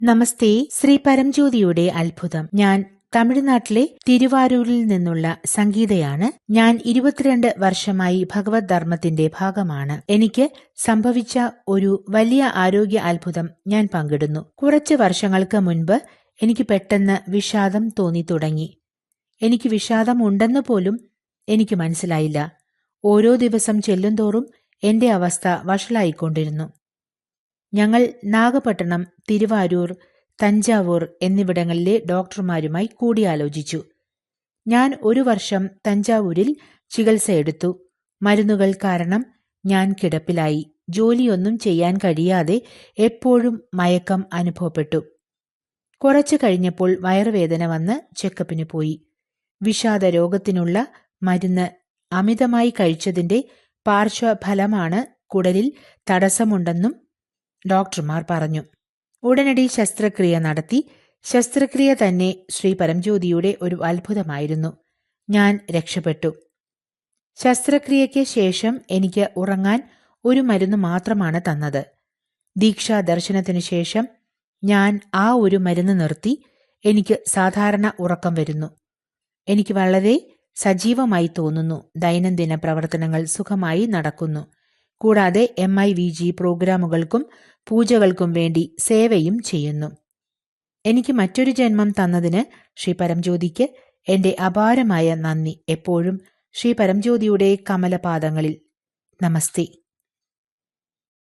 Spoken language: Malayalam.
നമസ്തേ. ശ്രീ പരംജ്യോതിയുടെ അത്ഭുതം. ഞാൻ തമിഴ്നാട്ടിലെ തിരുവാരൂരിൽ നിന്നുള്ള സംഗീതയാണ്. ഞാൻ 22 വർഷമായി ഭഗവത് ധർമ്മത്തിന്റെ ഭാഗമാണ്. എനിക്ക് സംഭവിച്ച ഒരു വലിയ ആരോഗ്യ അത്ഭുതം ഞാൻ പങ്കിടുന്നു. കുറച്ച് വർഷങ്ങൾക്ക് മുൻപ് എനിക്ക് പെട്ടെന്ന് വിഷാദം തോന്നി തുടങ്ങി. എനിക്ക് വിഷാദം ഉണ്ടെന്ന് പോലും എനിക്ക് മനസ്സിലായില്ല. ഓരോ ദിവസം ചെല്ലുന്തോറും എന്റെ അവസ്ഥ വഷളായിക്കൊണ്ടിരുന്നു. ഞങ്ങൾ നാഗപട്ടണം, തിരുവാരൂർ, തഞ്ചാവൂർ എന്നിവിടങ്ങളിലെ ഡോക്ടർമാരുമായി കൂടിയാലോചിച്ചു. ഞാൻ 1 വർഷം തഞ്ചാവൂരിൽ ചികിത്സയെടുത്തു. മരുന്നുകൾ കാരണം ഞാൻ കിടപ്പിലായി. ജോലിയൊന്നും ചെയ്യാൻ കഴിയാതെ എപ്പോഴും മയക്കം അനുഭവപ്പെട്ടു. കുറച്ചു കഴിഞ്ഞപ്പോൾ വയറുവേദന വന്ന് ചെക്കപ്പിന് പോയി. വിഷാദ രോഗത്തിനുള്ള മരുന്ന് അമിതമായി കഴിച്ചതിന്റെ പാർശ്വഫലമാണ് കുടലിൽ തടസ്സമുണ്ടെന്നും ഡോക്ടർമാർ പറഞ്ഞു. ഉടനടി ശസ്ത്രക്രിയ നടത്തി. ശസ്ത്രക്രിയ തന്നെ ശ്രീ പരംജ്യോതിയുടെ ഒരു അത്ഭുതമായിരുന്നു. ഞാൻ രക്ഷപ്പെട്ടു. ശസ്ത്രക്രിയയ്ക്ക് ശേഷം എനിക്ക് ഉറങ്ങാൻ ഒരു മരുന്ന് മാത്രമാണ് തന്നത്. ദീക്ഷാ ദർശനത്തിനു ശേഷം ഞാൻ ആ ഒരു മരുന്ന് നിർത്തി. എനിക്ക് സാധാരണ ഉറക്കം വരുന്നു. എനിക്ക് വളരെ സജീവമായി തോന്നുന്നു. ദൈനംദിന പ്രവർത്തനങ്ങൾ സുഖമായി നടക്കുന്നു. കൂടാതെ MIVG പ്രോഗ്രാമുകൾക്കും പൂജകൾക്കും വേണ്ടി സേവയും ചെയ്യുന്നു. എനിക്ക് മറ്റൊരു ജന്മം തന്നതിന് ശ്രീ പരംജ്യോതിക്ക് എന്റെ അപാരമായ നന്ദി. എപ്പോഴും ശ്രീ പരംജ്യോതിയുടെ കമലപാദങ്ങളിൽ. നമസ്തേ.